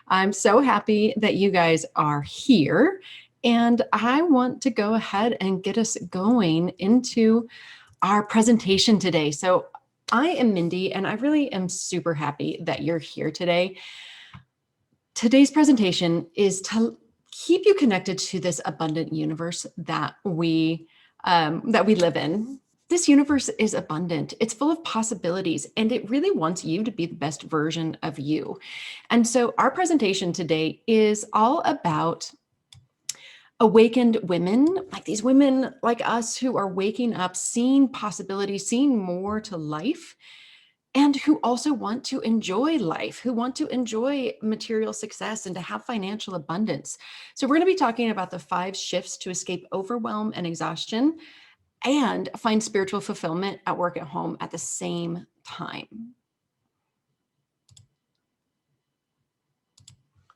I'm so happy that you guys are here. And I want to go ahead and get us going into our presentation today. So I am Mindy, and I really am super happy that you're here today. Today's presentation is to keep you connected to this abundant universe that we live in. This universe is abundant. It's full of possibilities, and it really wants you to be the best version of you. And so our presentation today is all about awakened women, like these women like us who are waking up, seeing possibilities, seeing more to life, and who also want to enjoy life, who want to enjoy material success and to have financial abundance. So we're going to be talking about the 5 shifts to escape overwhelm and exhaustion and find spiritual fulfillment at work, at home at the same time.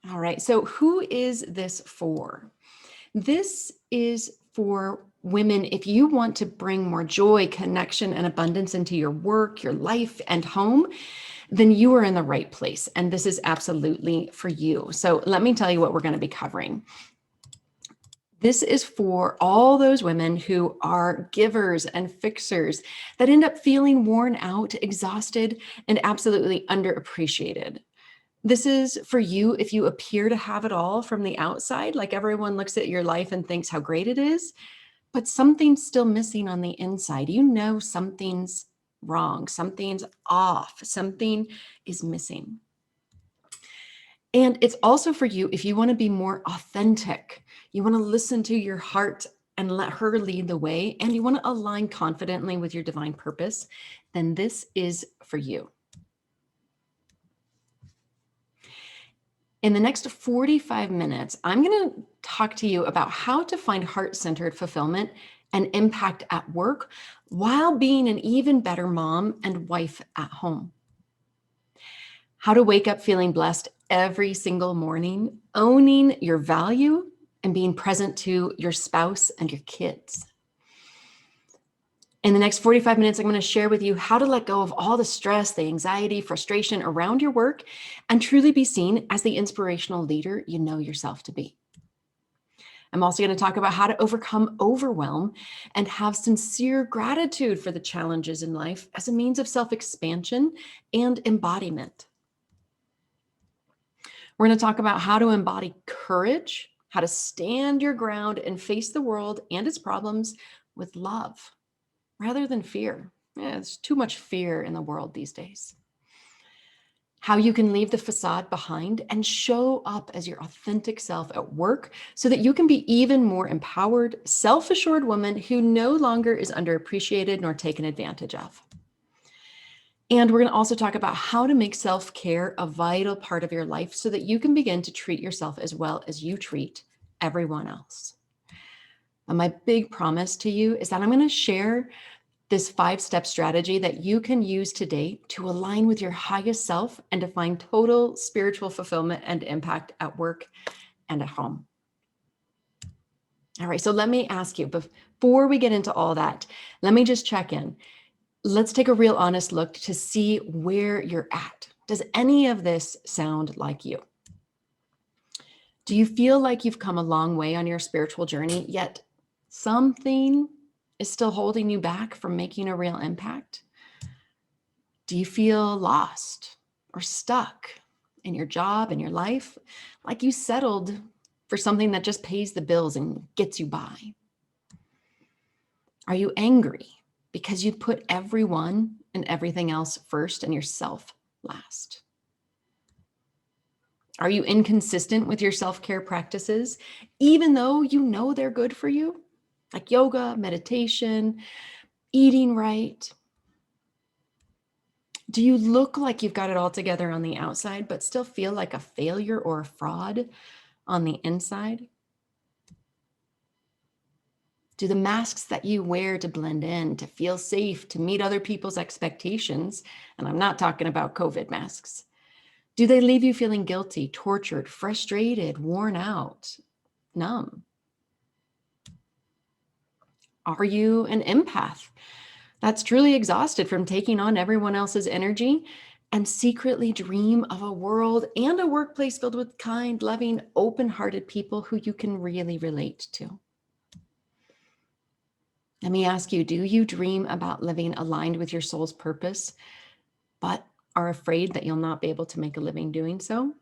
All right, so who is this for? This is for women. If you want to bring more joy, connection, and abundance into your work, your life, and home, then you are in the right place. And this is absolutely for you. So let me tell you what we're going to be covering. This is for all those women who are givers and fixers that end up feeling worn out, exhausted, and absolutely underappreciated. This is for you if you appear to have it all from the outside, like everyone looks at your life and thinks how great it is, but something's still missing on the inside. You know something's wrong, something's off, something is missing. And it's also for you if you want to be more authentic, you want to listen to your heart and let her lead the way, and you want to align confidently with your divine purpose, then this is for you. In the next 45 minutes, I'm going to talk to you about how to find heart-centered fulfillment and impact at work while being an even better mom and wife at home. How to wake up feeling blessed every single morning, owning your value and being present to your spouse and your kids. In the next 45 minutes, I'm going to share with you how to let go of all the stress, the anxiety, frustration around your work, and truly be seen as the inspirational leader you know yourself to be. I'm also going to talk about how to overcome overwhelm and have sincere gratitude for the challenges in life as a means of self-expansion and embodiment. We're going to talk about how to embody courage, how to stand your ground and face the world and its problems with love rather than fear. There's too much fear in the world these days. How you can leave the facade behind and show up as your authentic self at work so that you can be even more empowered, self-assured woman who no longer is underappreciated nor taken advantage of. And we're going to also talk about how to make self-care a vital part of your life so that you can begin to treat yourself as well as you treat everyone else. And my big promise to you is that I'm going to share this 5-step strategy that you can use today to align with your highest self and to find total spiritual fulfillment and impact at work and at home. All right, so let me ask you, before we get into all that, let me just check in. Let's take a real honest look to see where you're at. Does any of this sound like you? Do you feel like you've come a long way on your spiritual journey, yet something is still holding you back from making a real impact? Do you feel lost or stuck in your job, in your life, like you settled for something that just pays the bills and gets you by? Are you angry because you put everyone and everything else first and yourself last? Are you inconsistent with your self-care practices, even though you know they're good for you? Like yoga, meditation, eating right. Do you look like you've got it all together on the outside, but still feel like a failure or a fraud on the inside? Do the masks that you wear to blend in, to feel safe, to meet other people's expectations, and I'm not talking about COVID masks, do they leave you feeling guilty, tortured, frustrated, worn out, numb? Are you an empath that's truly exhausted from taking on everyone else's energy and secretly dream of a world and a workplace filled with kind, loving, open-hearted people who you can really relate to. Let me ask you, do you dream about living aligned with your soul's purpose, but are afraid that you'll not be able to make a living doing so?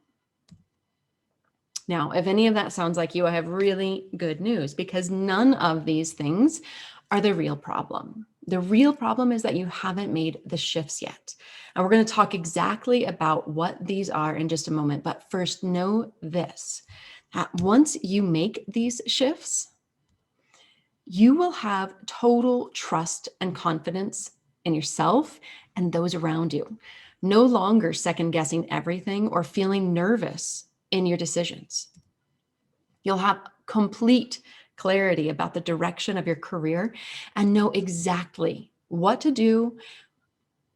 Now, if any of that sounds like you, I have really good news, because none of these things are the real problem. The real problem is that you haven't made the shifts yet. And we're going to talk exactly about what these are in just a moment. But first, know this, that once you make these shifts, you will have total trust and confidence in yourself and those around you. No longer second guessing everything or feeling nervous in your decisions. You'll have complete clarity about the direction of your career and know exactly what to do,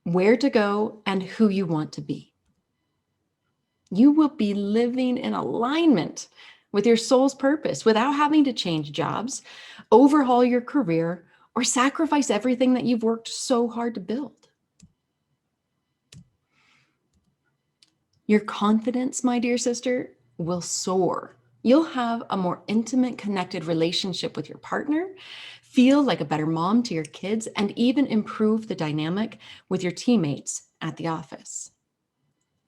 where to go, and who you want to be. You will be living in alignment with your soul's purpose without having to change jobs, overhaul your career, or sacrifice everything that you've worked so hard to build. Your confidence, my dear sister, will soar. You'll have a more intimate, connected relationship with your partner, feel like a better mom to your kids, and even improve the dynamic with your teammates at the office.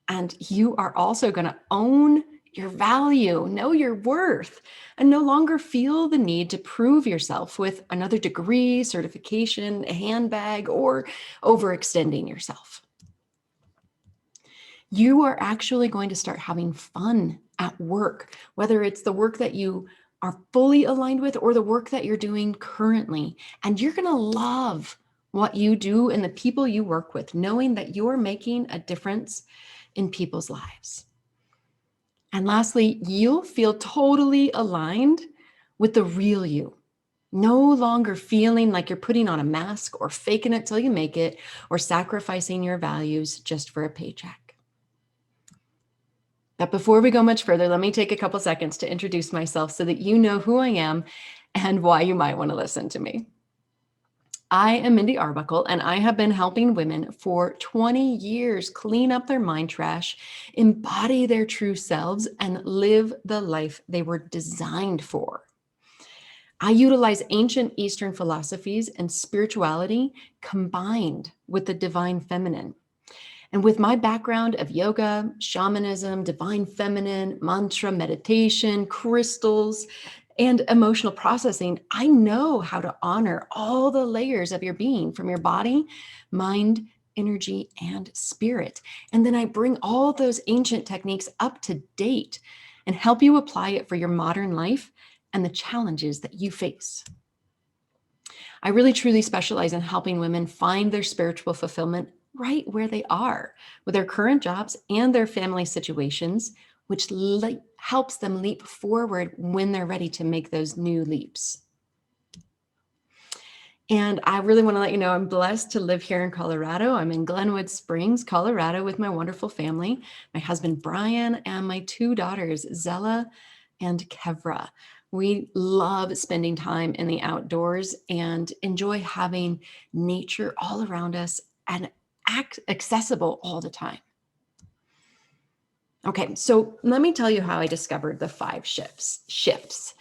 And you are also going to own your value, know your worth, and no longer feel the need to prove yourself with another degree, certification, a handbag, or overextending yourself. You are actually going to start having fun at work, whether it's the work that you are fully aligned with or the work that you're doing currently. And you're going to love what you do and the people you work with, knowing that you're making a difference in people's lives. And lastly, you'll feel totally aligned with the real you. No longer feeling like you're putting on a mask or faking it till you make it or sacrificing your values just for a paycheck. But before we go much further, let me take a couple seconds to introduce myself so that you know who I am and why you might want to listen to me. I am Mindy Arbuckle, and I have been helping women for 20 years clean up their mind trash, embody their true selves, and live the life they were designed for. I utilize ancient Eastern philosophies and spirituality combined with the divine feminine. And with my background of yoga, shamanism, divine feminine, mantra, meditation, crystals, and emotional processing, I know how to honor all the layers of your being, from your body, mind, energy, and spirit. And then I bring all those ancient techniques up to date and help you apply it for your modern life and the challenges that you face. I really truly specialize in helping women find their spiritual fulfillment right where they are with their current jobs and their family situations, which helps them leap forward when they're ready to make those new leaps. And I really want to let you know I'm blessed to live here in Colorado. I'm in Glenwood Springs, Colorado, with my wonderful family, my husband, Brian, and my two daughters, Zella and Kevra. We love spending time in the outdoors and enjoy having nature all around us and accessible all the time. Okay, so let me tell you how I discovered the 5 shifts.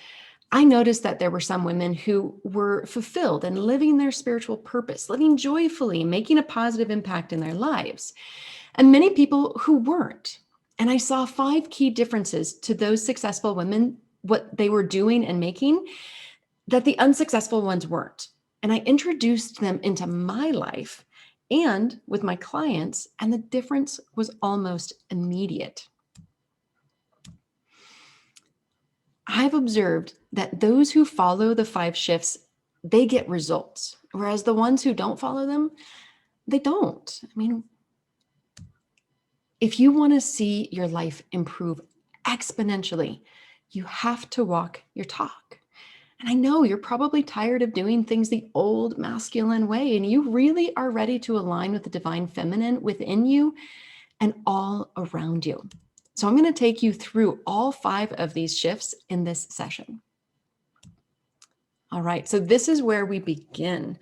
I noticed that there were some women who were fulfilled and living their spiritual purpose, living joyfully, making a positive impact in their lives, and many people who weren't. And I saw 5 key differences to those successful women, what they were doing and making, that the unsuccessful ones weren't. And I introduced them into my life and with my clients, and the difference was almost immediate. I've observed that those who follow the 5 shifts, they get results, whereas the ones who don't follow them, they don't. I mean, if you want to see your life improve exponentially, you have to walk your talk. And I know you're probably tired of doing things the old masculine way, and you really are ready to align with the divine feminine within you and all around you. So I'm going to take you through all 5 of these shifts in this session. All right, so this is where we begin.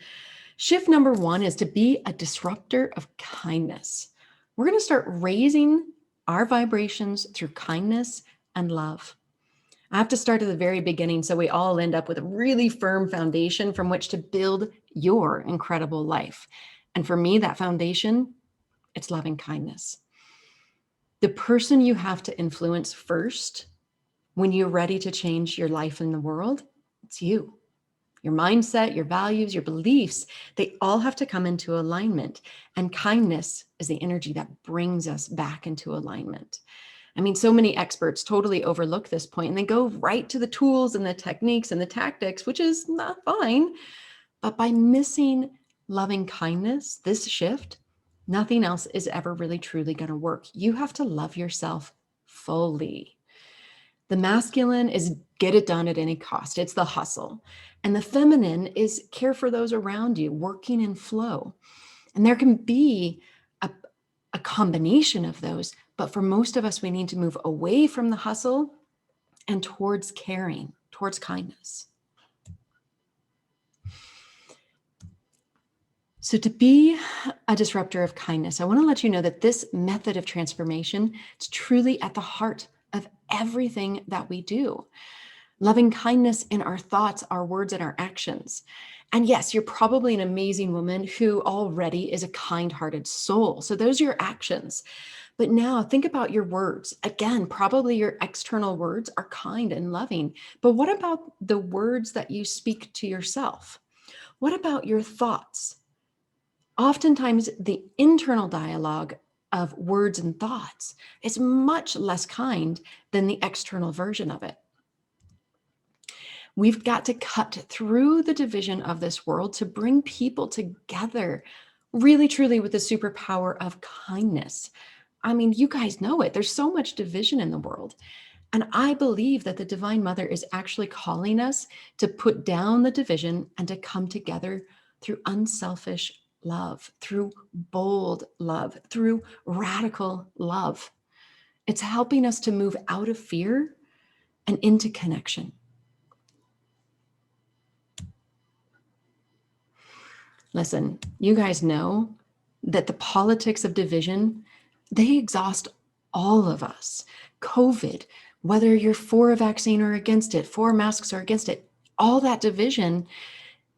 Shift number 1 is to be a disruptor of kindness. We're going to start raising our vibrations through kindness and love. I have to start at the very beginning so we all end up with a really firm foundation from which to build your incredible life. And for me, that foundation, it's loving kindness. The person you have to influence first when you're ready to change your life in the world, it's you. Your mindset, your values, your beliefs, they all have to come into alignment. And kindness is the energy that brings us back into alignment. I mean, so many experts totally overlook this point and they go right to the tools and the techniques and the tactics, which is not fine. But by missing loving kindness, this shift, nothing else is ever really truly going to work. You have to love yourself fully. The masculine is get it done at any cost. It's the hustle. And the feminine is care for those around you, working in flow. And there can be a combination of those. But for most of us, we need to move away from the hustle and towards caring, towards kindness. So to be a disruptor of kindness, I want to let you know that this method of transformation is truly at the heart of everything that we do. Loving kindness in our thoughts, our words, and our actions. And yes, you're probably an amazing woman who already is a kind-hearted soul. So those are your actions. But now think about your words. Again, probably your external words are kind and loving. But what about the words that you speak to yourself? What about your thoughts? Oftentimes, the internal dialogue of words and thoughts is much less kind than the external version of it. We've got to cut through the division of this world to bring people together, really, truly, with the superpower of kindness. I mean, you guys know it. There's so much division in the world. And I believe that the Divine Mother is actually calling us to put down the division and to come together through unselfish love, through bold love, through radical love. It's helping us to move out of fear and into connection. Listen, you guys know that the politics of division, they exhaust all of us. COVID, whether you're for a vaccine or against it, for masks or against it, all that division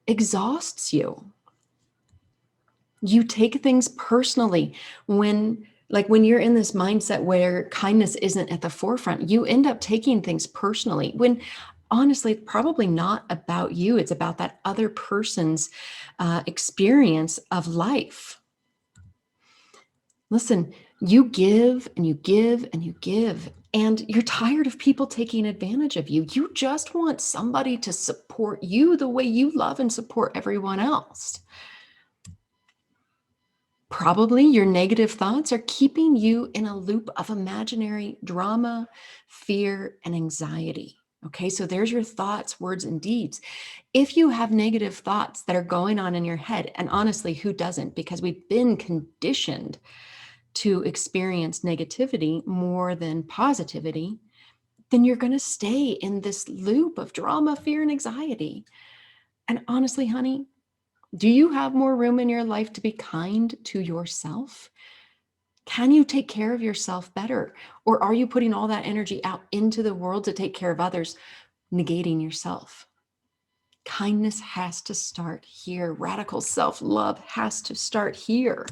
exhausts you. You take things personally when you're in this mindset where kindness isn't at the forefront, you end up taking things personally when honestly, it's probably not about you. It's about that other person's experience of life. Listen, you give and you give and you give, and you're tired of people taking advantage of you. You just want somebody to support you the way you love and support everyone else. Probably your negative thoughts are keeping you in a loop of imaginary drama, fear, and anxiety. Okay, so there's your thoughts, words, and deeds. If you have negative thoughts that are going on in your head, and honestly, who doesn't? Because we've been conditioned to experience negativity more than positivity, then you're going to stay in this loop of drama, fear, and anxiety. And honestly, honey, do you have more room in your life to be kind to yourself? Can you take care of yourself better? Or are you putting all that energy out into the world to take care of others, negating yourself? Kindness has to start here. Radical self-love has to start here.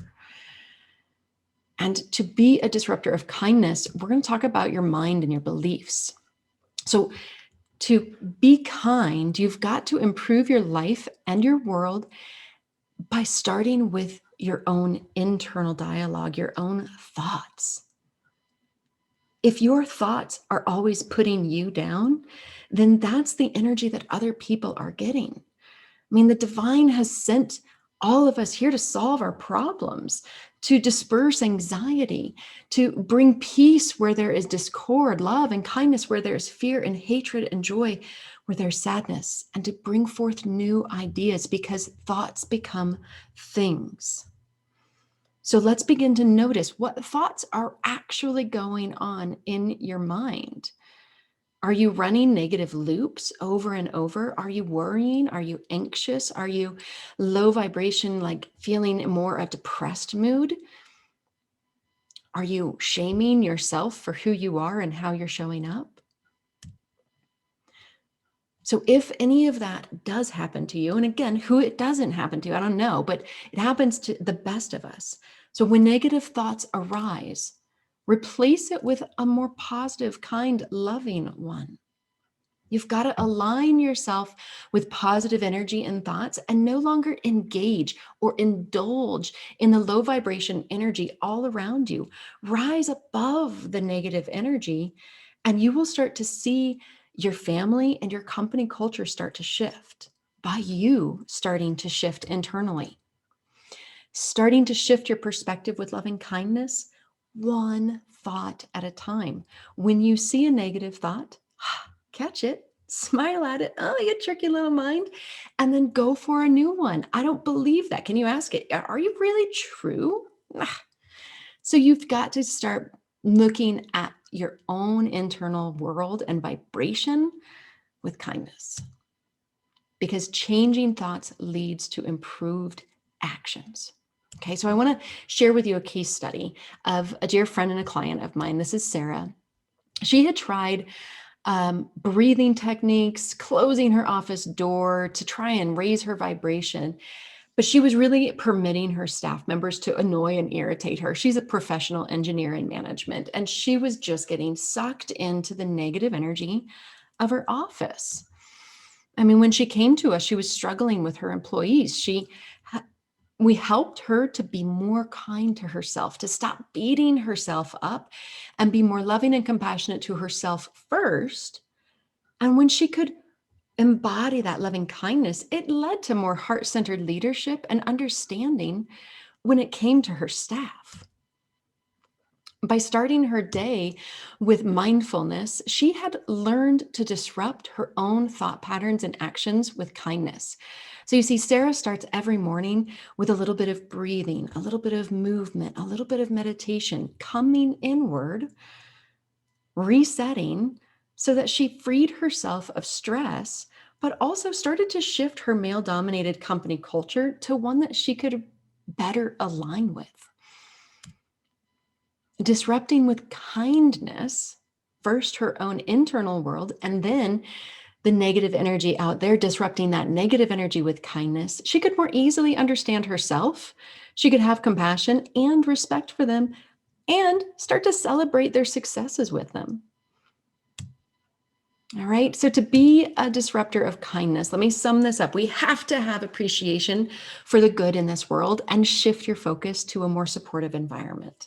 And to be a disruptor of kindness, we're going to talk about your mind and your beliefs. So to be kind, you've got to improve your life and your world by starting with your own internal dialogue, your own thoughts. If your thoughts are always putting you down, then that's the energy that other people are getting. I mean, the divine has sent all of us here to solve our problems, to disperse anxiety, to bring peace where there is discord, love and kindness where there is fear and hatred and joy where there's sadness, and to bring forth new ideas because thoughts become things. So let's begin to notice what thoughts are actually going on in your mind. Are you running negative loops over and over? Are you worrying? Are you anxious? Are you low vibration, like feeling more a depressed mood? Are you shaming yourself for who you are and how you're showing up? So if any of that does happen to you, and again, who it doesn't happen to, I don't know, but it happens to the best of us. So when negative thoughts arise, replace it with a more positive, kind, loving one. You've got to align yourself with positive energy and thoughts and no longer engage or indulge in the low vibration energy all around you. Rise above the negative energy, and you will start to see your family and your company culture start to shift by you starting to shift internally. Starting to shift your perspective with loving kindness, one thought at a time. When you see a negative thought, catch it, smile at it. Oh, you tricky little mind. And then go for a new one. I don't believe that. Can you ask it? Are you really true? So you've got to start looking at your own internal world and vibration with kindness, because changing thoughts leads to improved actions. Okay, so I want to share with you a case study of a dear friend and a client of mine. This is Sarah. She had tried breathing techniques, closing her office door to try and raise her vibration. But she was really permitting her staff members to annoy and irritate her. She's a professional engineer in management, and she was just getting sucked into the negative energy of her office. I mean, when she came to us, she was struggling with her employees. We helped her to be more kind to herself, to stop beating herself up and be more loving and compassionate to herself first. And when she could embody that loving kindness, it led to more heart-centered leadership and understanding when it came to her staff. By starting her day with mindfulness, she had learned to disrupt her own thought patterns and actions with kindness. So you see, Sarah starts every morning with a little bit of breathing, a little bit of movement, a little bit of meditation, coming inward, resetting, so that she freed herself of stress, but also started to shift her male-dominated company culture to one that she could better align with. Disrupting with kindness, first her own internal world, and then the negative energy out there, disrupting that negative energy with kindness, she could more easily understand herself. She could have compassion and respect for them and start to celebrate their successes with them. All right. So to be a disruptor of kindness, let me sum this up. We have to have appreciation for the good in this world and shift your focus to a more supportive environment.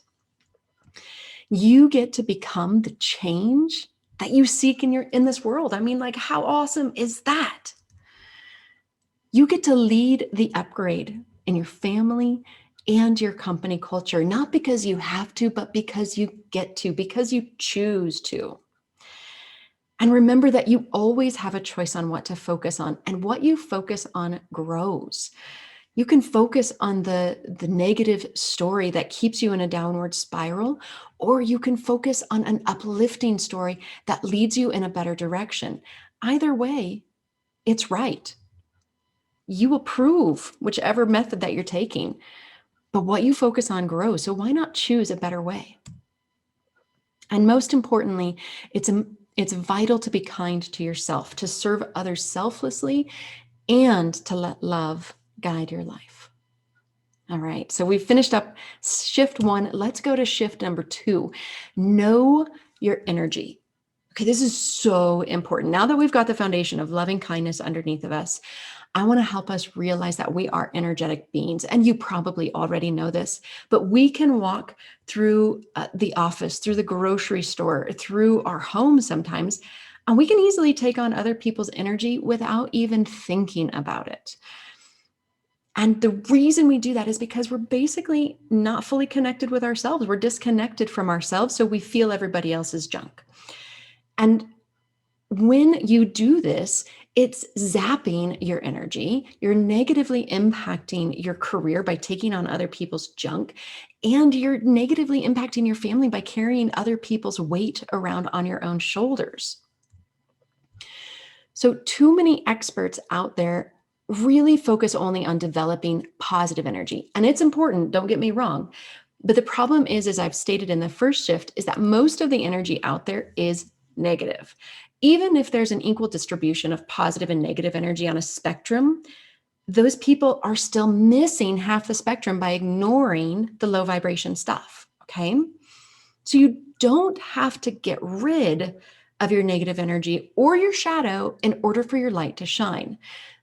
You get to become the change that you seek in this world. I mean, like, how awesome is that? You get to lead the upgrade in your family and your company culture, not because you have to, but because you get to, because you choose to. And remember that you always have a choice on what to focus on, and what you focus on grows. You can focus on the negative story that keeps you in a downward spiral, or you can focus on an uplifting story that leads you in a better direction. Either way, it's right. You approve whichever method that you're taking, but what you focus on grows. So why not choose a better way? And most importantly, it's vital to be kind to yourself, to serve others selflessly, and to let love guide your life. All right, so we've finished up shift one. Let's go to shift number two. Know your energy. Okay, this is so important. Now that we've got the foundation of loving kindness underneath of us, I want to help us realize that we are energetic beings. And you probably already know this, but we can walk through the office, through the grocery store, through our home sometimes, and we can easily take on other people's energy without even thinking about it. And the reason we do that is because we're basically not fully connected with ourselves. We're disconnected from ourselves, so we feel everybody else's junk. And when you do this, it's zapping your energy. You're negatively impacting your career by taking on other people's junk, and you're negatively impacting your family by carrying other people's weight around on your own shoulders. So too many experts out there really focus only on developing positive energy. And it's important, don't get me wrong, But the problem is, as I've stated in the first shift, is that most of the energy out there is negative. Even if there's an equal distribution of positive and negative energy on a spectrum, those people are still missing half the spectrum by ignoring the low vibration stuff. Okay. So you don't have to get rid of your negative energy or your shadow in order for your light to shine.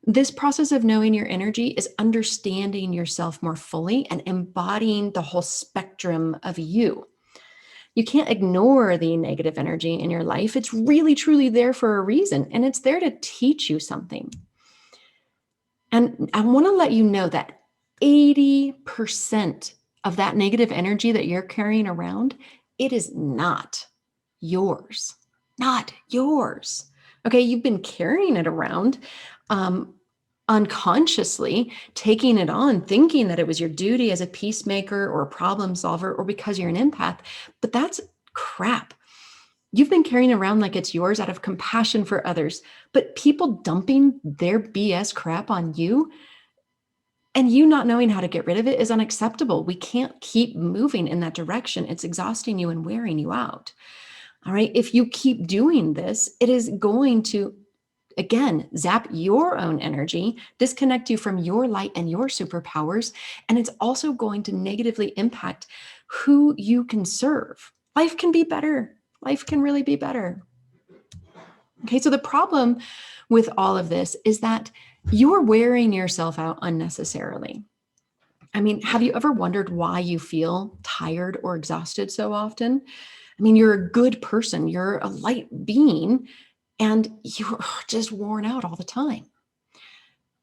This process of knowing your energy is understanding yourself more fully and embodying the whole spectrum of you. You can't ignore the negative energy in your life. It's really, truly there for a reason, and it's there to teach you something. And I want to let you know that 80% of that negative energy that you're carrying around, it is not yours. Not yours. Okay, you've been carrying it around unconsciously, taking it on, thinking that it was your duty as a peacemaker or a problem solver or because you're an empath. But that's crap. You've been carrying it around like it's yours out of compassion for others. But people dumping their BS crap on you and you not knowing how to get rid of it is unacceptable. We can't keep moving in that direction. It's exhausting you and wearing you out. All right. If you keep doing this, it is going to, again, zap your own energy, disconnect you from your light and your superpowers. And it's also going to negatively impact who you can serve. Life can be better. Life can really be better. Okay. So the problem with all of this is that you're wearing yourself out unnecessarily. I mean, have you ever wondered why you feel tired or exhausted so often? I mean, you're a good person, you're a light being, and you're just worn out all the time.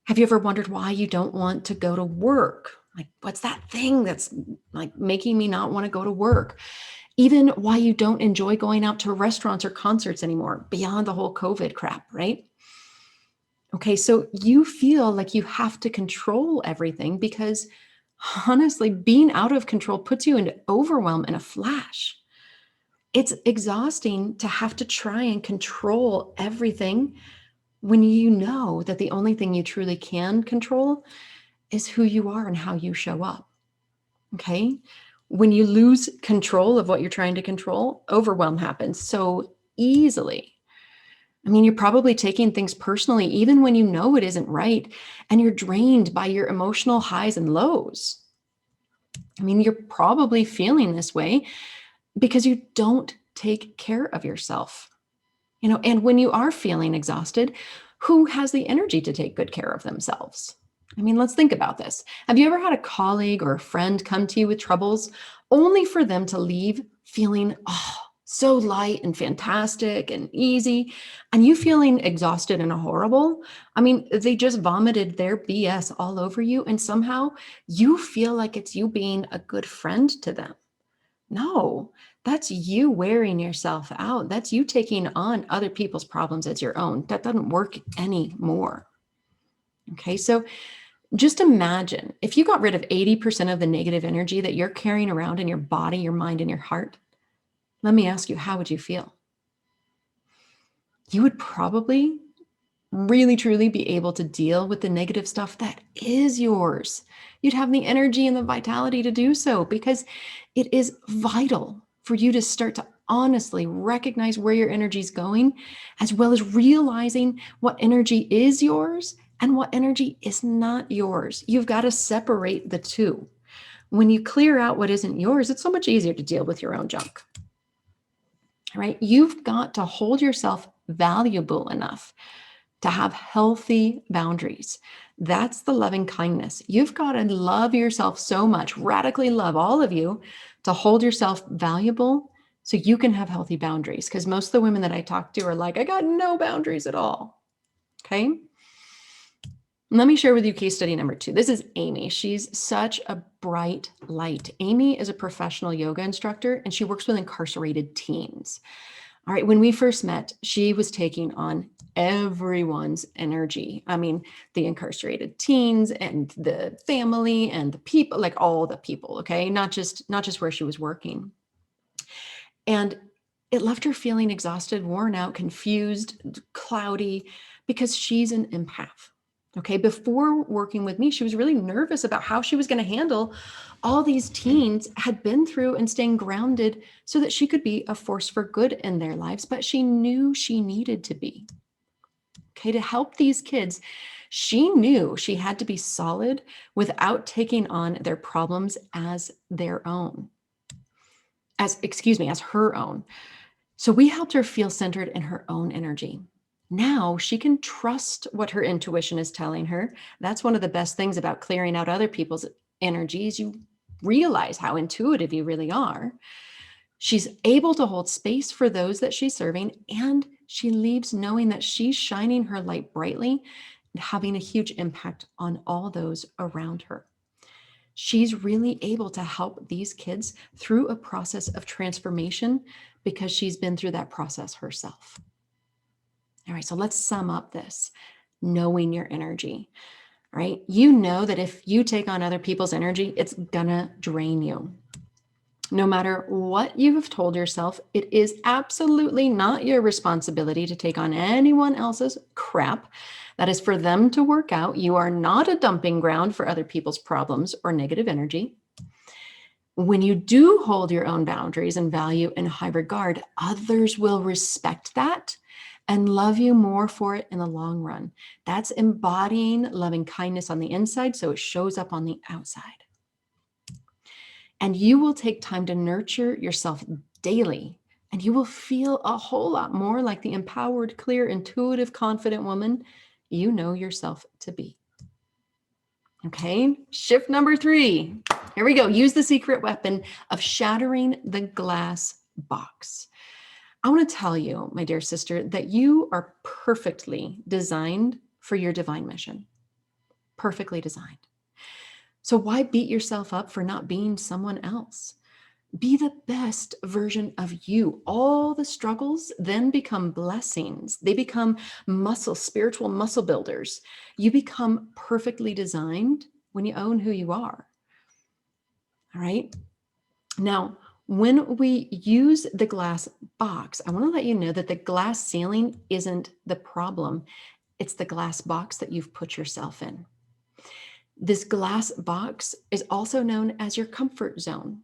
Have you ever wondered why you don't want to go to work? Like, what's that thing that's like making me not want to go to work? Even why you don't enjoy going out to restaurants or concerts anymore, beyond the whole COVID crap, right? Okay, so you feel like you have to control everything because honestly, being out of control puts you into overwhelm in a flash. It's exhausting to have to try and control everything when you know that the only thing you truly can control is who you are and how you show up. Okay. When you lose control of what you're trying to control, overwhelm happens so easily. I mean, you're probably taking things personally, even when you know it isn't right, and you're drained by your emotional highs and lows. I mean, you're probably feeling this way because you don't take care of yourself. And when you are feeling exhausted, who has the energy to take good care of themselves? I mean, let's think about this. Have you ever had a colleague or a friend come to you with troubles only for them to leave feeling, so light and fantastic and easy, and you feeling exhausted and horrible? I mean, they just vomited their BS all over you, and somehow you feel like it's you being a good friend to them. No, that's you wearing yourself out. That's you taking on other people's problems as your own. That doesn't work anymore. Okay, so just imagine if you got rid of 80% of the negative energy that you're carrying around in your body, your mind, and your heart. Let me ask you, how would you feel? You would probably really truly be able to deal with the negative stuff that is yours. You'd have the energy and the vitality to do so because it is vital for you to start to honestly recognize where your energy is going, as well as realizing what energy is yours and what energy is not yours. You've got to separate the two. When you clear out what isn't yours, it's so much easier to deal with your own junk. Right? You've got to hold yourself valuable enough to have healthy boundaries. That's the loving kindness. You've got to love yourself so much, radically love all of you, to hold yourself valuable so you can have healthy boundaries. Because most of the women that I talk to are like, I got no boundaries at all. Okay. Let me share with you case study number 2. This is Amy. She's such a bright light. Amy is a professional yoga instructor and she works with incarcerated teens. All right. When we first met, she was taking on everyone's energy. I mean, the incarcerated teens and the family and the people, like all the people. Okay. Not just where she was working. And it left her feeling exhausted, worn out, confused, cloudy, because she's an empath. Okay, before working with me, she was really nervous about how she was going to handle all these teens had been through and staying grounded so that she could be a force for good in their lives, but she knew she needed to be. Okay, to help these kids, she knew she had to be solid without taking on their problems as their own, as her own. So we helped her feel centered in her own energy. Now she can trust what her intuition is telling her. That's one of the best things about clearing out other people's energies. You realize how intuitive you really are. She's able to hold space for those that she's serving, and she leaves knowing that she's shining her light brightly and having a huge impact on all those around her. She's really able to help these kids through a process of transformation because she's been through that process herself. All right, so let's sum up this. Knowing your energy, right? You know that if you take on other people's energy, it's gonna drain you. No matter what you have told yourself, it is absolutely not your responsibility to take on anyone else's crap. That is for them to work out. You are not a dumping ground for other people's problems or negative energy. When you do hold your own boundaries and value in high regard, others will respect that and love you more for it in the long run. That's embodying loving kindness on the inside, so it shows up on the outside. And you will take time to nurture yourself daily, and you will feel a whole lot more like the empowered, clear, intuitive, confident woman you know yourself to be. Okay, shift number 3. Here we go. Use the secret weapon of shattering the glass box. I want to tell you, my dear sister, that you are perfectly designed for your divine mission. Perfectly designed. So why beat yourself up for not being someone else? Be the best version of you. All the struggles then become blessings. They become spiritual muscle builders. You become perfectly designed when you own who you are. All right. Now, when we use the glass box, I want to let you know that the glass ceiling isn't the problem. It's the glass box that you've put yourself in. This glass box is also known as your comfort zone,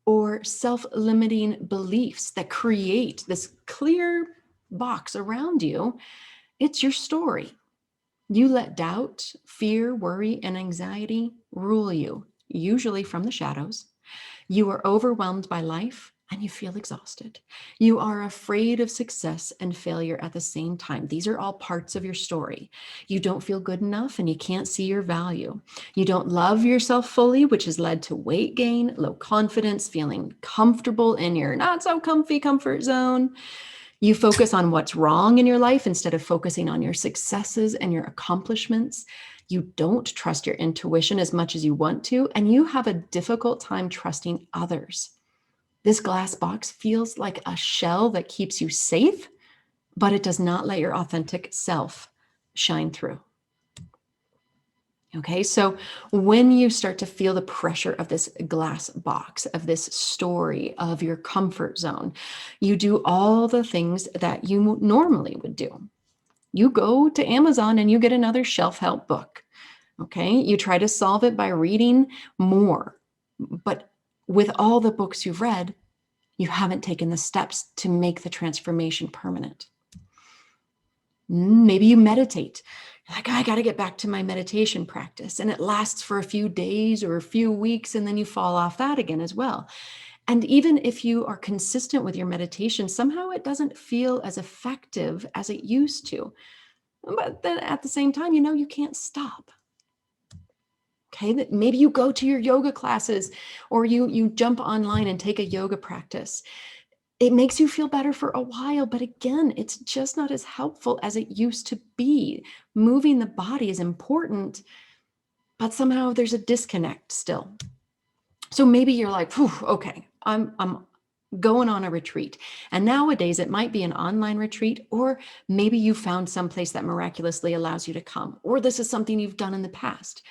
or self-limiting beliefs that create this clear box around you. It's your story. You let doubt, fear, worry, and anxiety rule you, usually from the shadows. You are overwhelmed by life and you feel exhausted. You are afraid of success and failure at the same time. These are all parts of your story. You don't feel good enough and you can't see your value. You don't love yourself fully, which has led to weight gain, low confidence, feeling comfortable in your not so comfy comfort zone. You focus on what's wrong in your life instead of focusing on your successes and your accomplishments. You don't trust your intuition as much as you want to, and you have a difficult time trusting others. This glass box feels like a shell that keeps you safe, but it does not let your authentic self shine through. Okay, so when you start to feel the pressure of this glass box, of this story, of your comfort zone, you do all the things that you normally would do. You go to Amazon and you get another shelf help book. Okay, you try to solve it by reading more. But with all the books you've read, you haven't taken the steps to make the transformation permanent. Maybe you meditate. You're like, I got to get back to my meditation practice. And it lasts for a few days or a few weeks, and then you fall off that again as well. And even if you are consistent with your meditation, somehow it doesn't feel as effective as it used to. But then at the same time, you can't stop. Okay, that maybe you go to your yoga classes or you jump online and take a yoga practice. It makes you feel better for a while, but again, it's just not as helpful as it used to be. Moving the body is important, but somehow there's a disconnect still. So maybe you're like, okay, I'm going on a retreat. And nowadays it might be an online retreat, or maybe you found someplace that miraculously allows you to come, or this is something you've done in the past.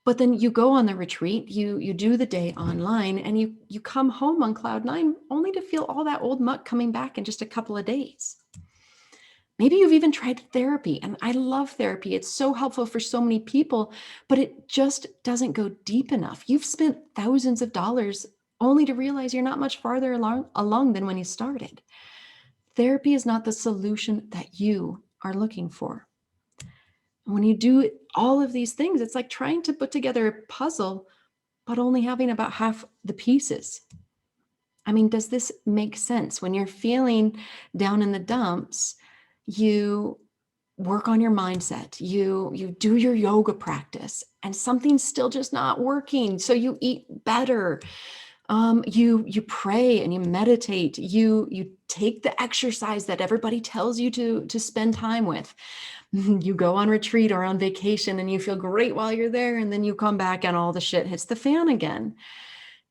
But then you go on the retreat, you do the day online, and you come home on cloud 9 only to feel all that old muck coming back in just a couple of days. Maybe you've even tried therapy, and I love therapy. It's so helpful for so many people, but it just doesn't go deep enough. You've spent thousands of dollars only to realize you're not much farther along than when you started. Therapy is not the solution that you are looking for. When you do all of these things, it's like trying to put together a puzzle, but only having about half the pieces. I mean, does this make sense? When you're feeling down in the dumps, you work on your mindset, you do your yoga practice, and something's still just not working. So you eat better. You pray and you meditate. You take the exercise that everybody tells you to spend time with. You go on retreat or on vacation and you feel great while you're there, and then you come back and all the shit hits the fan again.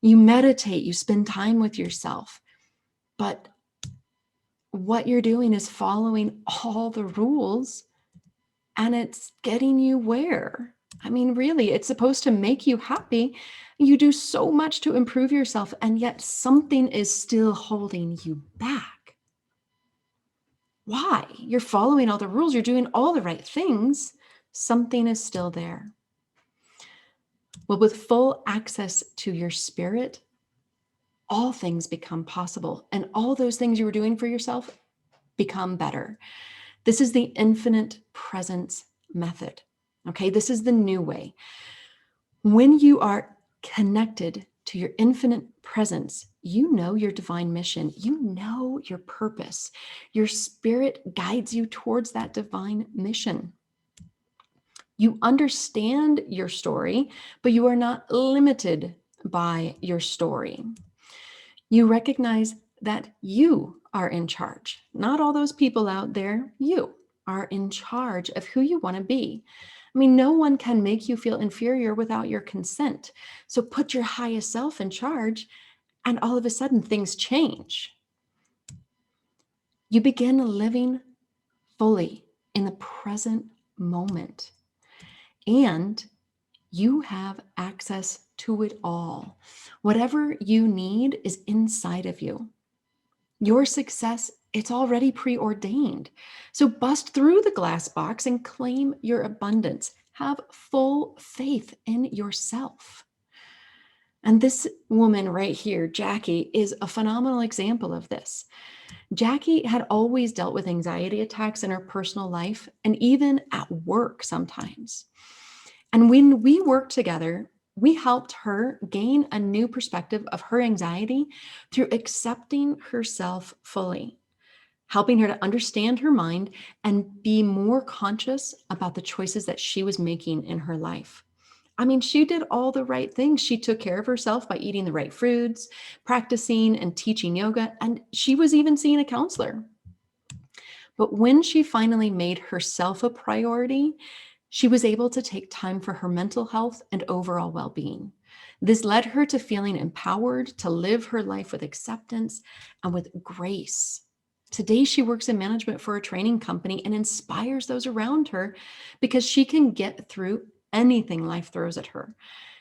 You meditate, you spend time with yourself. But what you're doing is following all the rules, and it's getting you where? I mean, really, it's supposed to make you happy. You do so much to improve yourself, and yet something is still holding you back. Why? You're following all the rules, you're doing all the right things. Something is still there. Well, with full access to your spirit, all things become possible, and all those things you were doing for yourself become better. This is the infinite presence method. Okay, this is the new way. When you are connected to your infinite presence, you know your divine mission, you know your purpose. Your spirit guides you towards that divine mission. You understand your story, but you are not limited by your story. You recognize that you are in charge, not all those people out there. You are in charge of who you want to be. I mean, no one can make you feel inferior without your consent. So put your highest self in charge, and all of a sudden things change. You begin living fully in the present moment, and you have access to it all. Whatever you need is inside of you. Your success, it's already preordained. So bust through the glass box and claim your abundance. Have full faith in yourself. And this woman right here, Jackie, is a phenomenal example of this. Jackie had always dealt with anxiety attacks in her personal life and even at work sometimes. And when we worked together, we helped her gain a new perspective of her anxiety through accepting herself fully, helping her to understand her mind and be more conscious about the choices that she was making in her life. I mean, she did all the right things. She took care of herself by eating the right foods, practicing and teaching yoga, and she was even seeing a counselor. But when she finally made herself a priority, she was able to take time for her mental health and overall well-being. This led her to feeling empowered to live her life with acceptance and with grace. Today, she works in management for a training company and inspires those around her because she can get through anything life throws at her.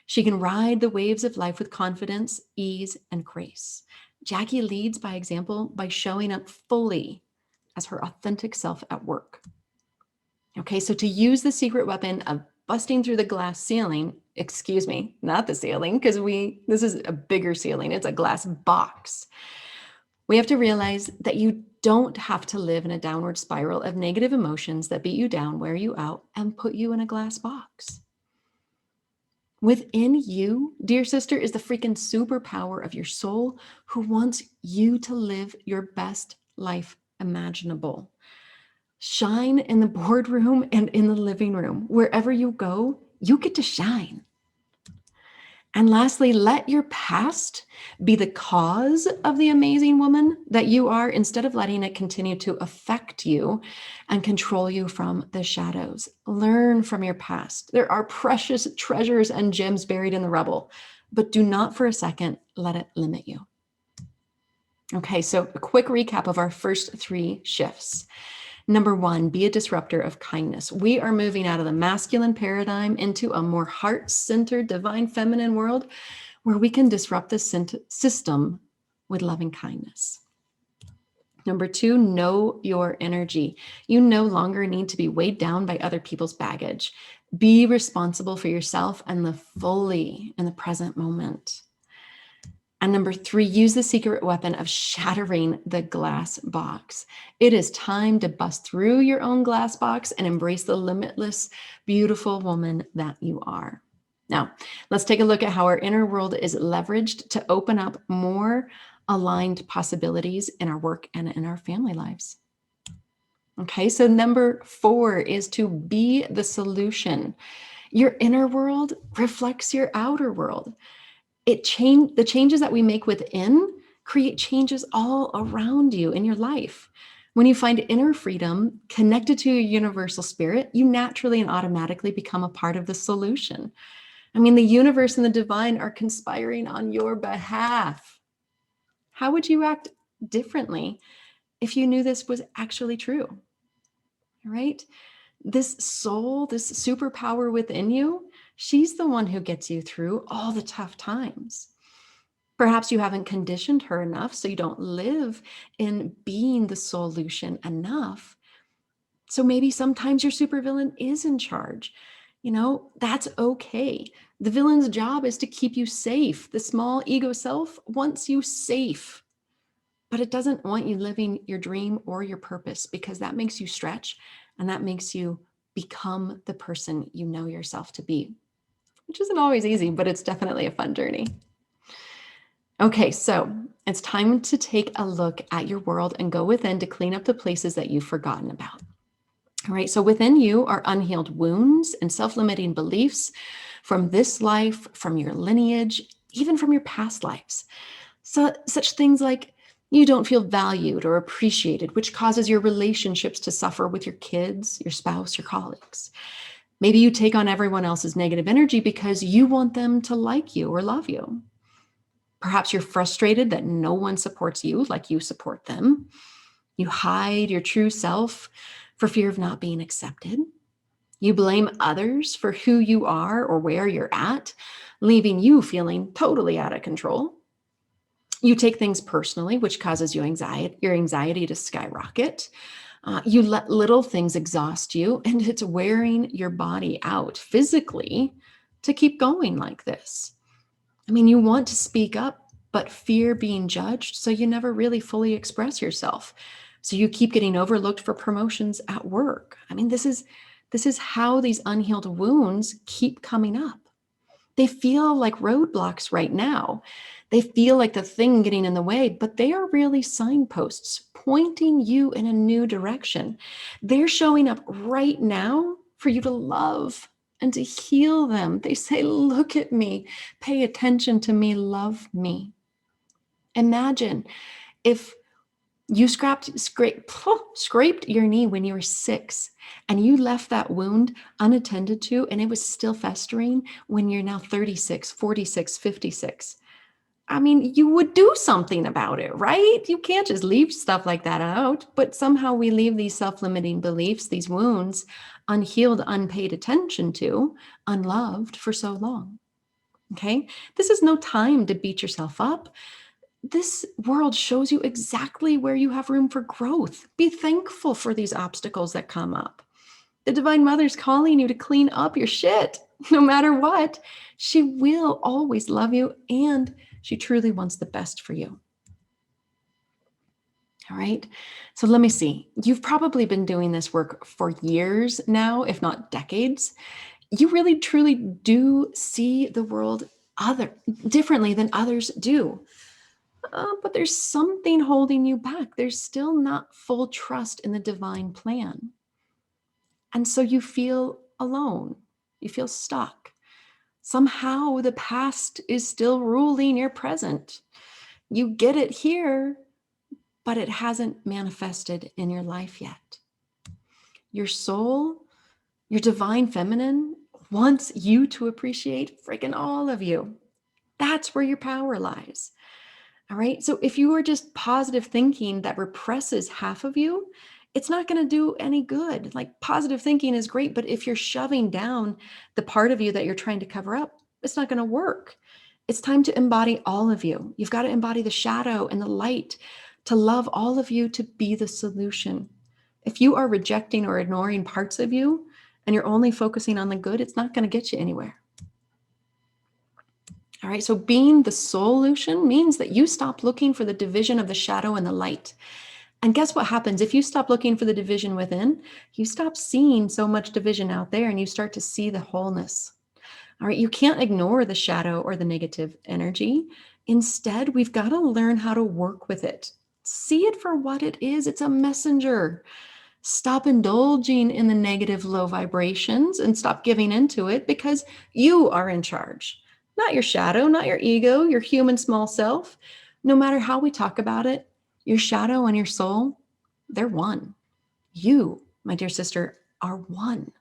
She can ride the waves of life with confidence, ease, and grace. Jackie leads by example by showing up fully as her authentic self at work. Okay, so to use the secret weapon of busting through the glass ceiling, excuse me, not the ceiling, because this is a bigger ceiling, it's a glass box. We have to realize that you don't have to live in a downward spiral of negative emotions that beat you down, wear you out, and put you in a glass box. Within you, dear sister, is the freaking superpower of your soul who wants you to live your best life imaginable. Shine in the boardroom and in the living room. Wherever you go, you get to shine. And lastly, let your past be the cause of the amazing woman that you are instead of letting it continue to affect you and control you from the shadows. Learn from your past. There are precious treasures and gems buried in the rubble, but do not for a second let it limit you. Okay, so a quick recap of our first 3 shifts. Number 1, be a disruptor of kindness. We are moving out of the masculine paradigm into a more heart-centered, divine feminine world where we can disrupt the system with loving kindness. Number two, know your energy. You no longer need to be weighed down by other people's baggage. Be responsible for yourself and live fully in the present moment. And number three, use the secret weapon of shattering the glass box. It is time to bust through your own glass box and embrace the limitless, beautiful woman that you are. Now, let's take a look at how our inner world is leveraged to open up more aligned possibilities in our work and in our family lives. Okay, so number four is to be the solution. Your inner world reflects your outer world. The changes that we make within create changes all around you in your life. When you find inner freedom connected to your universal spirit, you naturally and automatically become a part of the solution. I mean, the universe and the divine are conspiring on your behalf. How would you act differently if you knew this was actually true? Right? This soul, this superpower within you, she's the one who gets you through all the tough times. Perhaps you haven't conditioned her enough, so you don't live in being the solution enough. So maybe sometimes your supervillain is in charge. That's okay. The villain's job is to keep you safe. The small ego self wants you safe, but it doesn't want you living your dream or your purpose, because that makes you stretch and that makes you become the person you know yourself to be, which isn't always easy, but it's definitely a fun journey. Okay, so it's time to take a look at your world and go within to clean up the places that you've forgotten about. All right, so within you are unhealed wounds and self-limiting beliefs from this life, from your lineage, even from your past lives. So, such things like you don't feel valued or appreciated, which causes your relationships to suffer with your kids, your spouse, your colleagues. Maybe you take on everyone else's negative energy because you want them to like you or love you. Perhaps you're frustrated that no one supports you like you support them. You hide your true self for fear of not being accepted. You blame others for who you are or where you're at, leaving you feeling totally out of control. You take things personally, which causes your anxiety to skyrocket. You let little things exhaust you, and it's wearing your body out physically to keep going like this. I mean, you want to speak up, but fear being judged, so you never really fully express yourself. So you keep getting overlooked for promotions at work. I mean, this is how these unhealed wounds keep coming up. They feel like roadblocks right now. They feel like the thing getting in the way, but they are really signposts pointing you in a new direction. They're showing up right now for you to love and to heal them. They say, look at me, pay attention to me, love me. Imagine if you scraped your knee when you were 6 and you left that wound unattended to, and it was still festering when you're now 36, 46, 56. I mean, you would do something about it, right? You can't just leave stuff like that out, but somehow we leave these self-limiting beliefs, these wounds, unhealed, unpaid attention to, unloved for so long. Okay? This is no time to beat yourself up. This world shows you exactly where you have room for growth. Be thankful for these obstacles that come up. The Divine Mother's calling you to clean up your shit. No matter what, she will always love you, and she truly wants the best for you. All right. So let me see. You've probably been doing this work for years now, if not decades. You really truly do see the world differently than others do. But there's something holding you back. There's still not full trust in the divine plan. And so you feel alone. You feel stuck. Somehow the past is still ruling your present. You get it here, but it hasn't manifested in your life yet. Your soul, your divine feminine, wants you to appreciate freaking all of you. That's where your power lies. All right. So if you are just positive thinking that represses half of you, it's not going to do any good. Like, positive thinking is great, but if you're shoving down the part of you that you're trying to cover up, it's not going to work. It's time to embody all of you. You've got to embody the shadow and the light to love all of you, to be the solution. If you are rejecting or ignoring parts of you and you're only focusing on the good, it's not going to get you anywhere. All right, so being the solution means that you stop looking for the division of the shadow and the light. And guess what happens? If you stop looking for the division within, you stop seeing so much division out there and you start to see the wholeness. All right, you can't ignore the shadow or the negative energy. Instead, we've got to learn how to work with it. See it for what it is. It's a messenger. Stop indulging in the negative low vibrations and stop giving into it, because you are in charge. Not your shadow, not your ego, your human small self. No matter how we talk about it, your shadow and your soul, they're one. You, my dear sister, are one.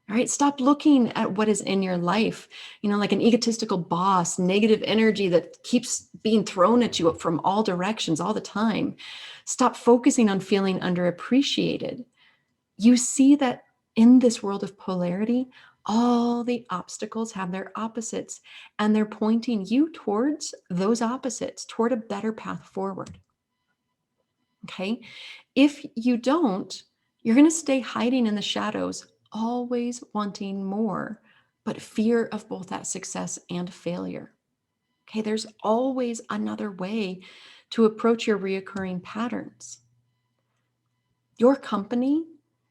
All right, stop looking at what is in your life, like an egotistical boss, negative energy that keeps being thrown at you from all directions all the time. Stop focusing on feeling underappreciated. You see that in this world of polarity, all the obstacles have their opposites, and they're pointing you towards those opposites, toward a better path forward. Okay? If you don't, you're going to stay hiding in the shadows, always wanting more, but fear of both that success and failure. Okay? There's always another way to approach your reoccurring patterns. Your company,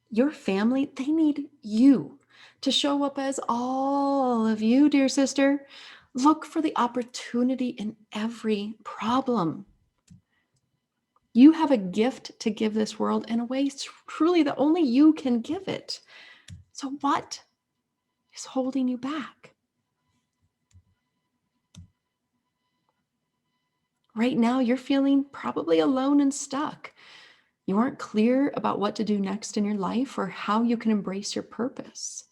your family, they need you to show up as all of you, dear sister. Look for the opportunity in every problem. You have a gift to give this world in a way truly that only you can give it. So what is holding you back? Right now, you're feeling probably alone and stuck. You aren't clear about what to do next in your life or how you can embrace your purpose.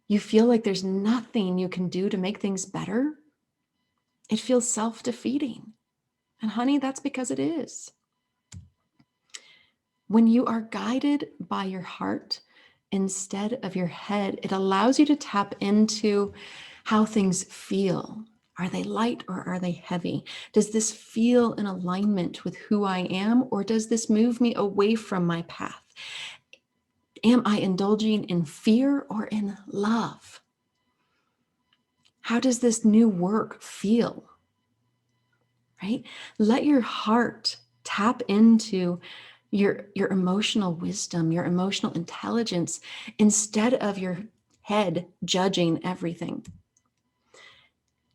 You feel like there's nothing you can do to make things better. It feels self-defeating. And honey, that's because it is. When you are guided by your heart instead of your head, it allows you to tap into how things feel. Are they light or are they heavy? Does this feel in alignment with who I am, or does this move me away from my path? Am I indulging in fear or in love? How does this new work feel? Right? Let your heart tap into your emotional wisdom, your emotional intelligence, instead of your head judging everything.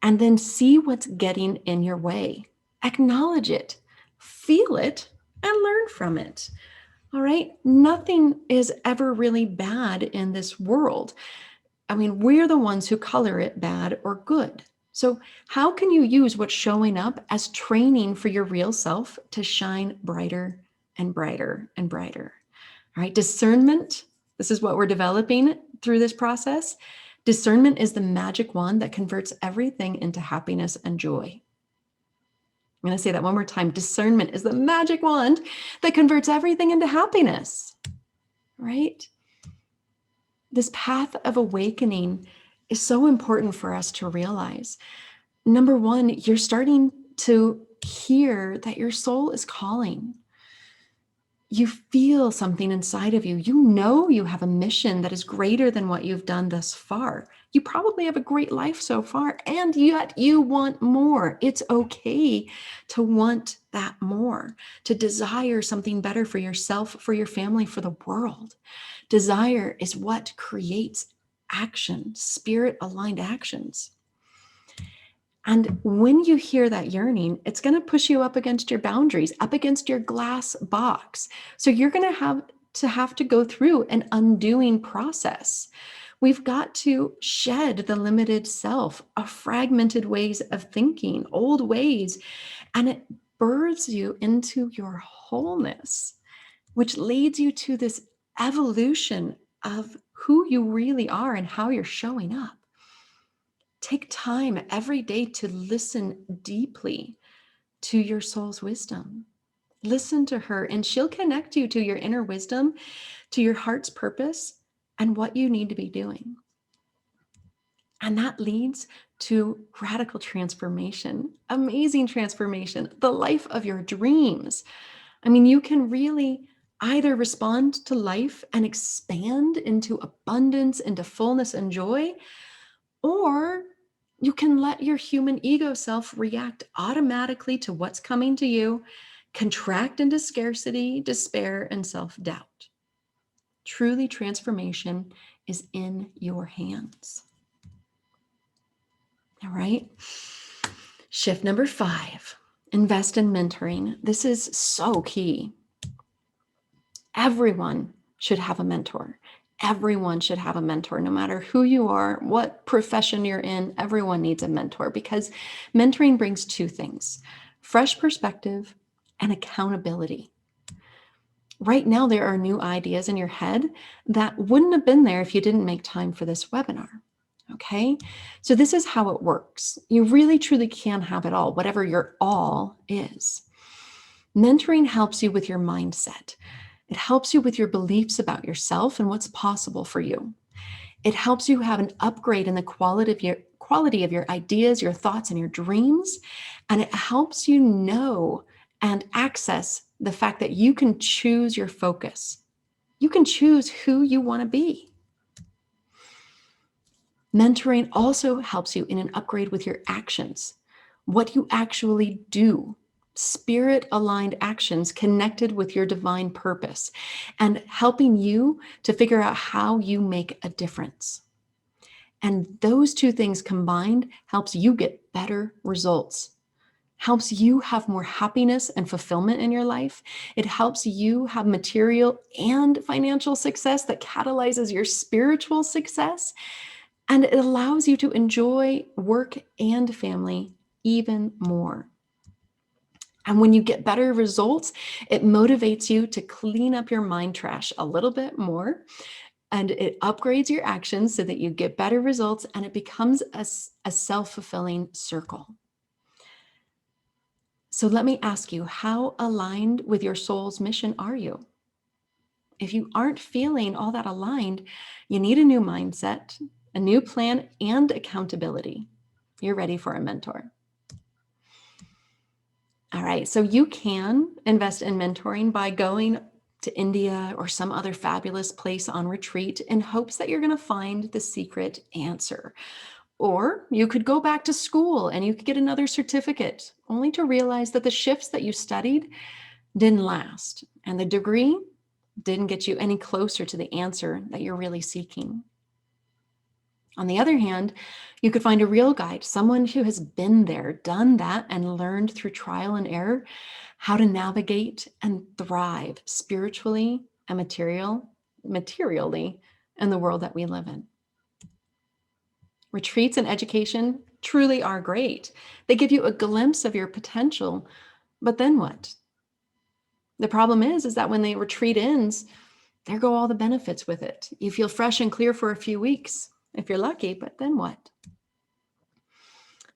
And then see what's getting in your way. Acknowledge it, feel it, and learn from it. All right? Nothing is ever really bad in this world. I mean, we're the ones who color it bad or good. So how can you use what's showing up as training for your real self to shine brighter and brighter and brighter? All right, discernment. This is what we're developing through this process. Discernment is the magic wand that converts everything into happiness and joy. I'm going to say that one more time. Discernment is the magic wand that converts everything into happiness, right? This path of awakening is so important for us to realize. Number one, you're starting to hear that your soul is calling. You feel something inside of you. You know you have a mission that is greater than what you've done thus far. You probably have a great life so far, and yet you want more. It's okay to want that more, to desire something better for yourself, for your family, for the world. Desire is what creates action, spirit-aligned actions. And when you hear that yearning, it's going to push you up against your boundaries, up against your glass box. So you're going to have to go through an undoing process. We've got to shed the limited self, fragmented ways of thinking, old ways, and it births you into your wholeness, which leads you to this evolution of who you really are and how you're showing up. Take time every day to listen deeply to your soul's wisdom. Listen to her, and she'll connect you to your inner wisdom, to your heart's purpose, and what you need to be doing. And that leads to radical transformation, amazing transformation, the life of your dreams. I mean, you can really either respond to life and expand into abundance, into fullness and joy, or you can let your human ego self react automatically to what's coming to you, contract into scarcity, despair, and self doubt. Truly, transformation is in your hands. All right. Shift number 5, invest in mentoring. This is so key. Everyone should have a mentor. Everyone should have a mentor, no matter who you are, what profession you're in. Everyone needs a mentor because mentoring brings two things: fresh perspective and accountability. Right now, there are new ideas in your head that wouldn't have been there if you didn't make time for this webinar. Okay, so this is how it works. You really truly can have it all, whatever your all is. Mentoring helps you with your mindset. It helps you with your beliefs about yourself and what's possible for you. It helps you have an upgrade in the quality of your ideas, your thoughts, and your dreams. And it helps you know and access the fact that you can choose your focus. You can choose who you want to be. Mentoring also helps you in an upgrade with your actions, what you actually do, spirit-aligned actions connected with your divine purpose, and helping you to figure out how you make a difference. And those two things combined helps you get better results, helps you have more happiness and fulfillment in your life. It helps you have material and financial success that catalyzes your spiritual success. And it allows you to enjoy work and family even more. And when you get better results, it motivates you to clean up your mind trash a little bit more. And it upgrades your actions so that you get better results, and it becomes a self-fulfilling circle. So let me ask you, how aligned with your soul's mission are you? If you aren't feeling all that aligned, you need a new mindset, a new plan, and accountability. You're ready for a mentor. All right, so you can invest in mentoring by going to India or some other fabulous place on retreat in hopes that you're going to find the secret answer. Or you could go back to school and you could get another certificate, only to realize that the shifts that you studied didn't last and the degree didn't get you any closer to the answer that you're really seeking. On the other hand, you could find a real guide, someone who has been there, done that, and learned through trial and error how to navigate and thrive spiritually and materially in the world that we live in. Retreats and education truly are great. They give you a glimpse of your potential, but then what? The problem is that when the retreat ends, there go all the benefits with it. You feel fresh and clear for a few weeks, if you're lucky, but then what?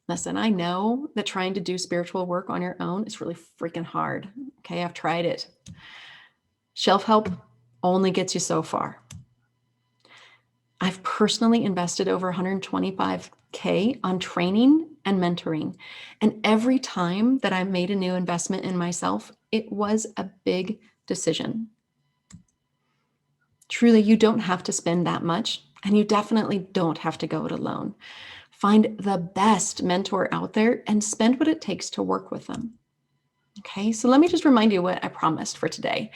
Listen, I know that trying to do spiritual work on your own is really freaking hard. Okay, I've tried it. Shelf help only gets you so far. I've personally invested over $125K on training and mentoring. And every time that I made a new investment in myself, it was a big decision. Truly, you don't have to spend that much, and you definitely don't have to go it alone. Find the best mentor out there and spend what it takes to work with them. Okay, so let me just remind you what I promised for today.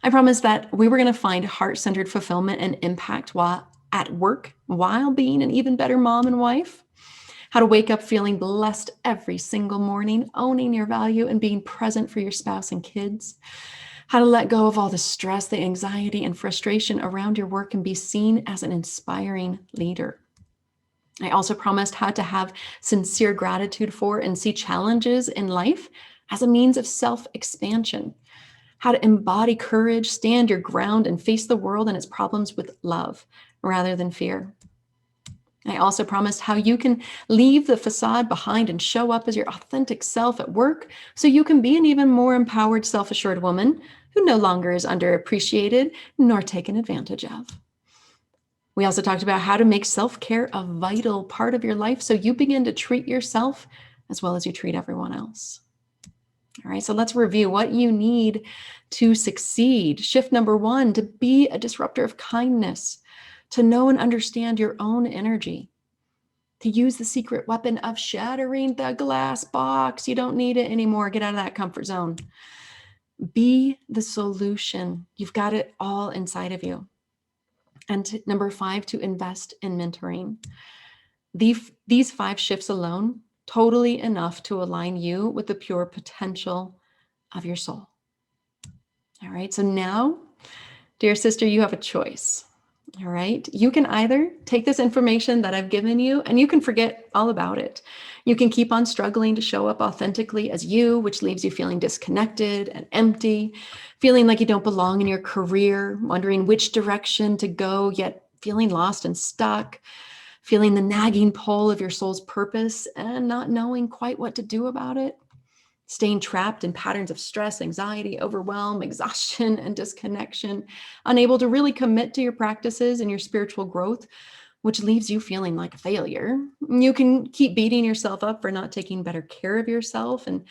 I promised that we were going to find heart-centered fulfillment and impact while at work, while being an even better mom and wife. How to wake up feeling blessed every single morning, owning your value and being present for your spouse and kids. How to let go of all the stress, the anxiety, and frustration around your work and be seen as an inspiring leader. I also promised how to have sincere gratitude for and see challenges in life as a means of self-expansion. How to embody courage, stand your ground, and face the world and its problems with love rather than fear. I also promised how you can leave the facade behind and show up as your authentic self at work so you can be an even more empowered, self-assured woman who no longer is underappreciated nor taken advantage of. We also talked about how to make self-care a vital part of your life so you begin to treat yourself as well as you treat everyone else. All right, so let's review what you need to succeed. Shift number 1, to be a disruptor of kindness, to know and understand your own energy, to use the secret weapon of shattering the glass box. You don't need it anymore. Get out of that comfort zone. Be the solution. You've got it all inside of you. And number 5, to invest in mentoring. These 5 shifts alone, totally enough to align you with the pure potential of your soul. All right, so now, dear sister, you have a choice. All right, you can either take this information that I've given you and you can forget all about it. You can keep on struggling to show up authentically as you, which leaves you feeling disconnected and empty, feeling like you don't belong in your career, wondering which direction to go, yet feeling lost and stuck, feeling the nagging pull of your soul's purpose and not knowing quite what to do about it. Staying trapped in patterns of stress, anxiety, overwhelm, exhaustion, and disconnection, unable to really commit to your practices and your spiritual growth, which leaves you feeling like a failure. You can keep beating yourself up for not taking better care of yourself and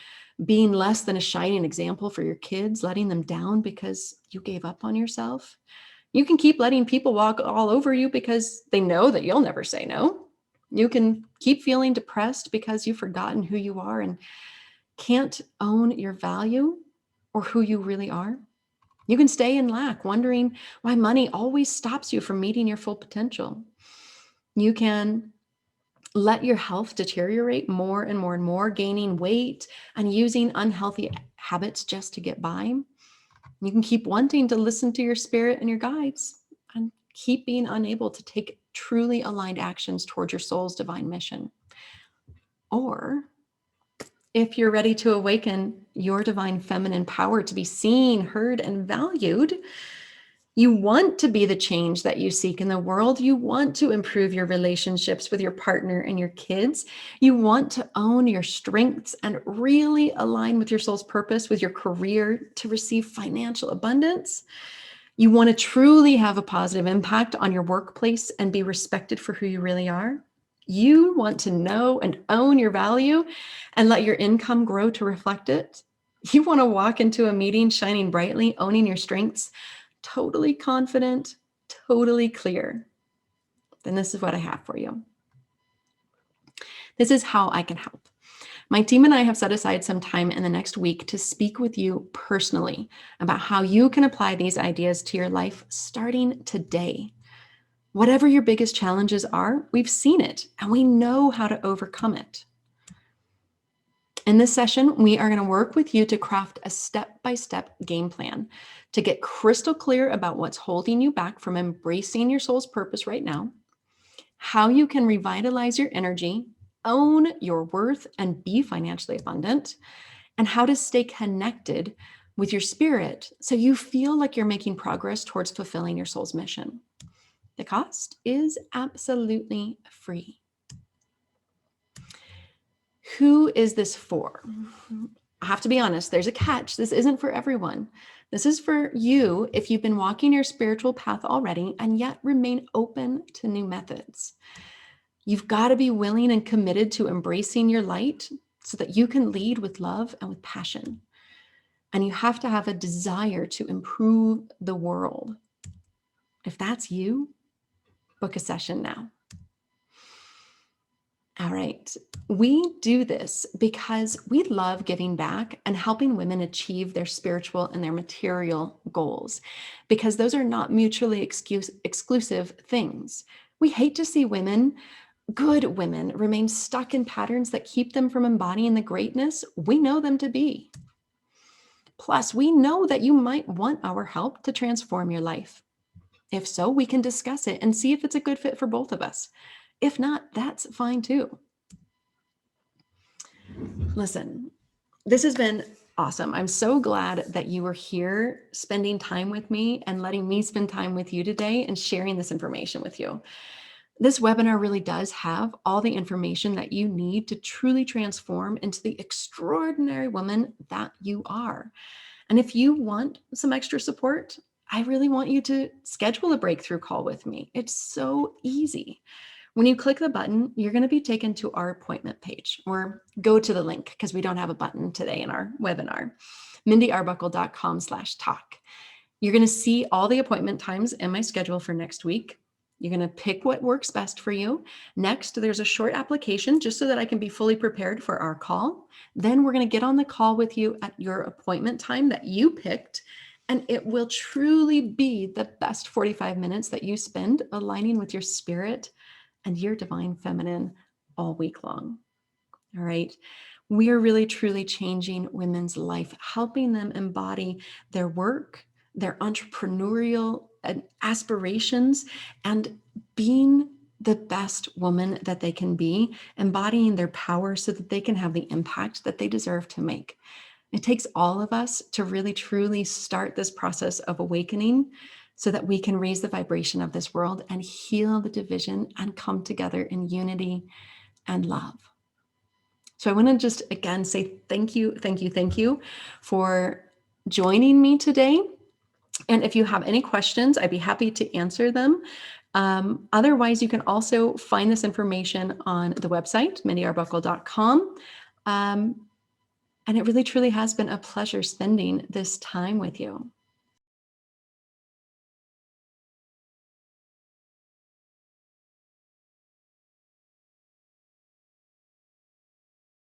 being less than a shining example for your kids, letting them down because you gave up on yourself. You can keep letting people walk all over you because they know that you'll never say no. You can keep feeling depressed because you've forgotten who you are and can't own your value or who you really are. You can stay in lack, wondering why money always stops you from meeting your full potential. You can let your health deteriorate more and more and more, gaining weight and using unhealthy habits just to get by. You can keep wanting to listen to your spirit and your guides and keep being unable to take truly aligned actions towards your soul's divine mission. Or if you're ready to awaken your divine feminine power to be seen, heard, and valued, you want to be the change that you seek in the world. You want to improve your relationships with your partner and your kids. You want to own your strengths and really align with your soul's purpose, with your career to receive financial abundance. You want to truly have a positive impact on your workplace and be respected for who you really are. You want to know and own your value and let your income grow to reflect it. You want to walk into a meeting shining brightly, owning your strengths, totally confident, totally clear. Then this is what I have for you. This is how I can help. My team and I have set aside some time in the next week to speak with you personally about how you can apply these ideas to your life starting today. Whatever your biggest challenges are, we've seen it and we know how to overcome it. In this session, we are going to work with you to craft a step-by-step game plan to get crystal clear about what's holding you back from embracing your soul's purpose right now, how you can revitalize your energy, own your worth, and be financially abundant, and how to stay connected with your spirit so you feel like you're making progress towards fulfilling your soul's mission. The cost is absolutely free. Who is this for? I have to be honest, there's a catch. This isn't for everyone. This is for you if you've been walking your spiritual path already and yet remain open to new methods. You've got to be willing and committed to embracing your light so that you can lead with love and with passion. And you have to have a desire to improve the world. If that's you, book a session now. All right. We do this because we love giving back and helping women achieve their spiritual and their material goals, because those are not mutually exclusive things. We hate to see women, good women, remain stuck in patterns that keep them from embodying the greatness we know them to be. Plus, we know that you might want our help to transform your life. If so, we can discuss it and see if it's a good fit for both of us. If not, that's fine too. Listen, this has been awesome. I'm so glad that you were here spending time with me and letting me spend time with you today and sharing this information with you. This webinar really does have all the information that you need to truly transform into the extraordinary woman that you are. And if you want some extra support, I really want you to schedule a breakthrough call with me. It's so easy. When you click the button, you're going to be taken to our appointment page, or go to the link because we don't have a button today in our webinar, mindyarbuckle.com/talk. You're going to see all the appointment times in my schedule for next week. You're going to pick what works best for you. Next, there's a short application just so that I can be fully prepared for our call. Then we're going to get on the call with you at your appointment time that you picked. And it will truly be the best 45 minutes that you spend aligning with your spirit and your divine feminine all week long. All right. We are really, truly changing women's life, helping them embody their work, their entrepreneurial aspirations, and being the best woman that they can be, embodying their power so that they can have the impact that they deserve to make. It takes all of us to really, truly start this process of awakening so that we can raise the vibration of this world and heal the division and come together in unity and love. So I want to just again say thank you, thank you, thank you for joining me today. And if you have any questions, I'd be happy to answer them. Otherwise, you can also find this information on the website, mindyarbuckle.com. And it really, truly has been a pleasure spending this time with you.